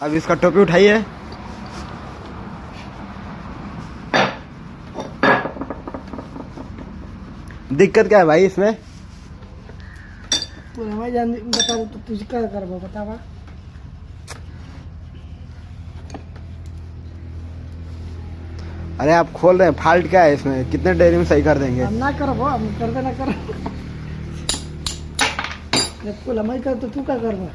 अब इसका टोपी उठाइए। दिक्कत क्या है भाई इसमें? भाई जान बताओ तो तुझे क्या करबो बतावा। अरे आप खोल रहे हैं, फाल्ट क्या है इसमें? कितने देर में सही कर देंगे? हम ना करबो, हम कर देना कर। जब को लमाई कर तो तू क्या करबो?